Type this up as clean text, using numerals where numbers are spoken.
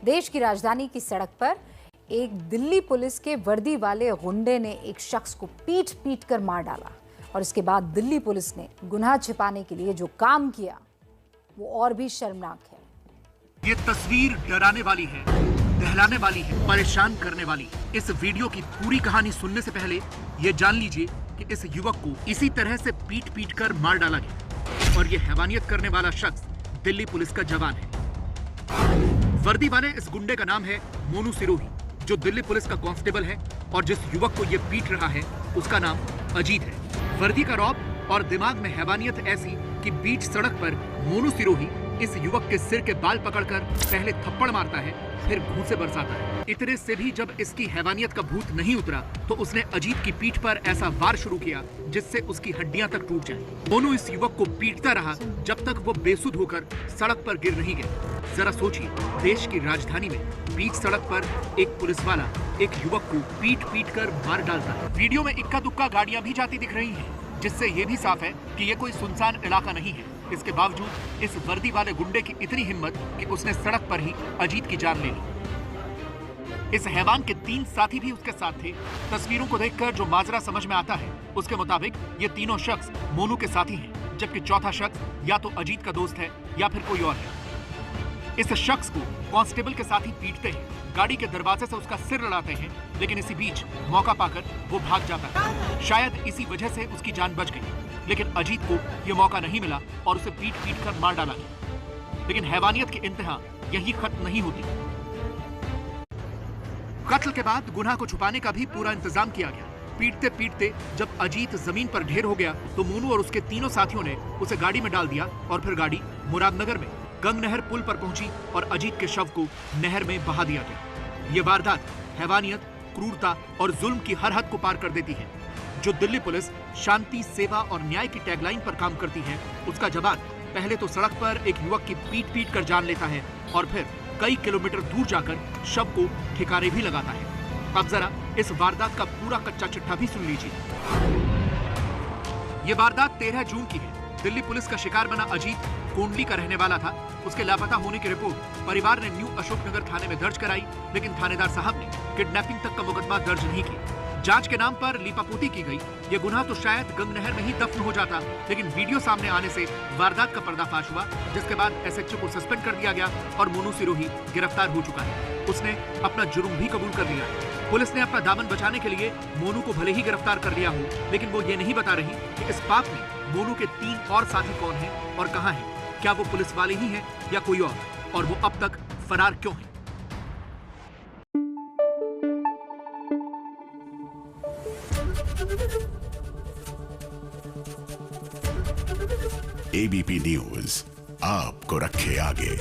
देश की राजधानी की सड़क पर एक दिल्ली पुलिस के वर्दी वाले गुंडे ने एक शख्स को पीट पीट कर मार डाला और इसके बाद दिल्ली पुलिस ने गुनाह छिपाने के लिए जो काम किया वो और भी शर्मनाक है। ये तस्वीर डराने वाली है, दहलाने वाली है, परेशान करने वाली है। इस वीडियो की पूरी कहानी सुनने से पहले ये जान लीजिए कि इस युवक को इसी तरह से पीट पीट कर मार डाला गया और ये हैवानियत करने वाला शख्स दिल्ली पुलिस का जवान है। वर्दी वाले इस गुंडे का नाम है मोनू सिरोही, जो दिल्ली पुलिस का कांस्टेबल है और जिस युवक को ये पीट रहा है उसका नाम अजीत है। वर्दी का रौब और दिमाग में हैवानियत ऐसी कि बीच सड़क पर मोनू सिरोही इस युवक के सिर के बाल पकड़कर पहले थप्पड़ मारता है, फिर घूंसे बरसाता है। इतने से भी जब इसकी हैवानियत का भूत नहीं उतरा तो उसने अजीत की पीठ पर ऐसा वार शुरू किया जिससे उसकी हड्डियां तक टूट जाएं। मोनू इस युवक को पीटता रहा जब तक वो बेसुध होकर सड़क पर गिर नहीं गया। जरा सोचिए, देश की राजधानी में बीच सड़क पर एक पुलिस वाला एक युवक को पीट पीट कर मार डालता है। वीडियो में इक्का दुक्का गाड़ियां भी जाती दिख रही हैं, जिससे ये भी साफ है कि ये कोई सुनसान इलाका नहीं है। इसके बावजूद इस वर्दी वाले गुंडे की इतनी हिम्मत कि उसने सड़क पर ही अजीत की जान ले ली। इस हैवान के 3 साथी भी उसके साथ थे। तस्वीरों को देखकर जो माजरा समझ में आता है उसके मुताबिक ये तीनों शख्स मोनू के साथी हैं, जबकि चौथा शख्स या तो अजीत का दोस्त है या फिर कोई और है। इस शख्स को कांस्टेबल के साथी पीटते हैं, गाड़ी के दरवाजे से उसका सिर लड़ाते हैं, लेकिन इसी बीच मौका पाकर वो भाग जाता है। शायद इसी वजह से उसकी जान बच गई, लेकिन अजीत को यह मौका नहीं मिला और उसे पीट पीट कर मार डाला गया। लेकिन हैवानियत की इंतहा यही खत्म नहीं होती। कत्ल के बाद गुनाह को छुपाने का भी पूरा इंतजाम किया गया। पीटते पीटते जब अजीत जमीन पर ढेर हो गया तो मोनू और उसके तीनों साथियों ने उसे गाड़ी में डाल दिया और फिर गाड़ी मुरादनगर में गंग नहर पुल पर पहुंची और अजीत के शव को नहर में बहा दिया गया। ये वारदात हैवानियत, क्रूरता और जुल्म की हर हद को पार कर देती है। जो दिल्ली पुलिस शांति, सेवा और न्याय की टैगलाइन पर काम करती है, उसका जवाब पहले तो सड़क पर एक युवक की पीट पीट कर जान लेता है और फिर कई किलोमीटर दूर जाकर शव को ठिकाने भी लगाता है। अब जरा इस वारदात का पूरा कच्चा चिट्ठा भी सुन लीजिए। ये वारदात 13 जून की है। दिल्ली पुलिस का शिकार बना अजीत कोंडली का रहने वाला था। उसके लापता होने की रिपोर्ट परिवार ने न्यू अशोकनगर थाने में दर्ज कराई, लेकिन थानेदार साहब ने किडनैपिंग तक का मुकदमा दर्ज नहीं किया। जांच के नाम पर लीपापोती की गई। ये गुनाह तो शायद गंग नहर में ही दफन हो जाता, लेकिन वीडियो सामने आने से वारदात का पर्दाफाश हुआ, जिसके बाद एसएचओ को सस्पेंड कर दिया गया और मोनू सिरोही गिरफ्तार हो चुका है। उसने अपना जुर्म भी कबूल कर लिया है। पुलिस ने अपना दामन बचाने के लिए मोनू को भले ही गिरफ्तार कर लिया हो, लेकिन वो ये नहीं बता रही कि इस पाप में मोनू के 3 और साथी कौन हैं और कहां हैं। क्या वो पुलिस वाले ही हैं या कोई और वो अब तक फरार क्यों हैं? एबीपी न्यूज आपको रखे आगे।